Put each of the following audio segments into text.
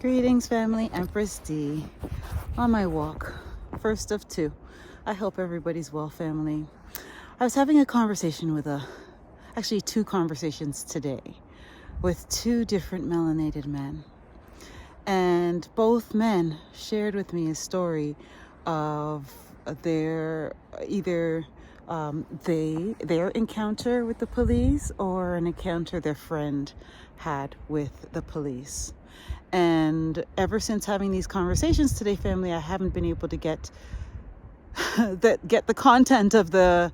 Greetings, family. Empress D on my walk. First of two. I hope everybody's well, family. I was having a conversation with actually two conversations today with two different melanated men. And both men shared with me a story of their their encounter with the police or an encounter their friend had with the police. And ever since having these conversations today, family, I haven't been able to get the content of the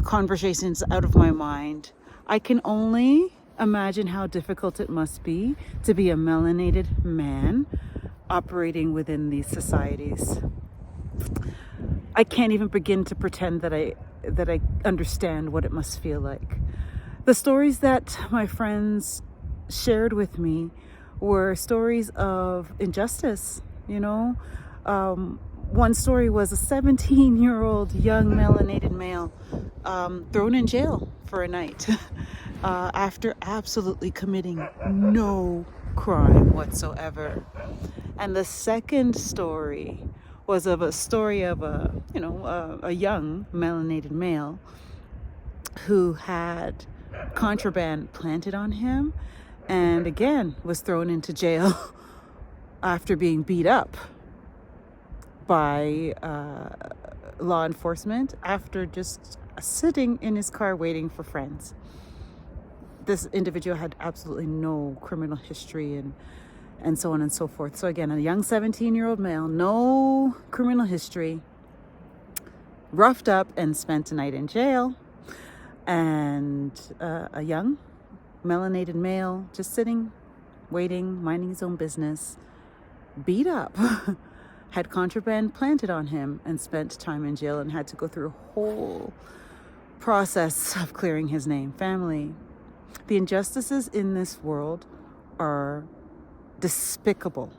conversations out of my mind. I can only imagine how difficult it must be to be a melanated man operating within these societies. I can't even begin to pretend that I understand what it must feel like. The stories that my friends shared with me were stories of injustice. One story was a 17-year-old young melanated male thrown in jail for a night after absolutely committing no crime whatsoever. And the second story was of a story of a young melanated male who had contraband planted on him and again was thrown into jail after being beat up by law enforcement after just sitting in his car waiting for friends. This individual had absolutely no criminal history and so on and so forth. So again, a young 17-year-old male, no criminal history, roughed up and spent a night in jail. And a young melanated male just sitting, waiting, minding his own business, beat up, had contraband planted on him and spent time in jail and had to go through a whole process of clearing his name. Family, the injustices in this world are despicable.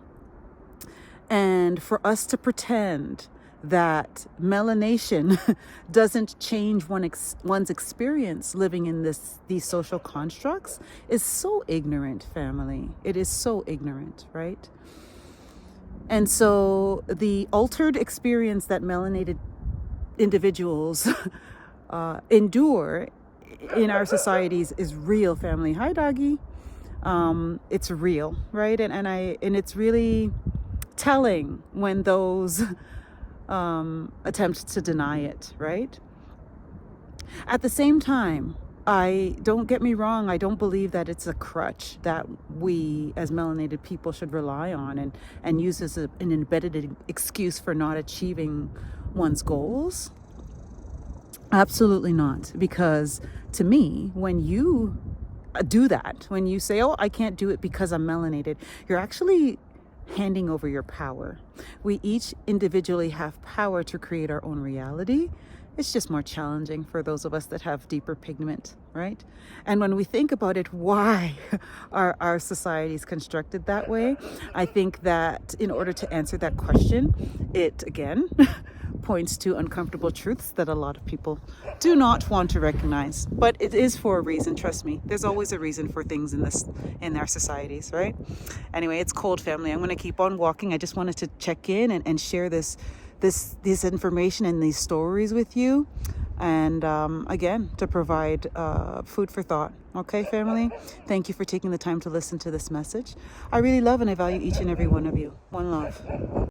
And for us to pretend that melanation doesn't change one's experience living in these social constructs is so ignorant, family. It is so ignorant, right? And so the altered experience that melanated individuals endure in our societies is real, family. Hi, doggy. It's real, right? And it's really telling when those attempts to deny it, right? At the same time, don't get me wrong, I don't believe that it's a crutch that we as melanated people should rely on and use as an embedded excuse for not achieving one's goals. Absolutely not. Because to me, when you do that, when you say, oh, I can't do it because I'm melanated, you're actually handing over your power. We each individually have power to create our own reality. It's just more challenging for those of us that have deeper pigment, right? And when we think about it, why are our societies constructed that way? I think that in order to answer that question, it again points to uncomfortable truths that a lot of people do not want to recognize. But it is for a reason, trust me. There's always a reason for things in our societies, right? Anyway, it's cold, family. I'm going to keep on walking. I just wanted to check in and share this information and these stories with you, and again, to provide food for thought. Okay, family? Thank you for taking the time to listen to this message. I really love and I value each and every one of you. One love.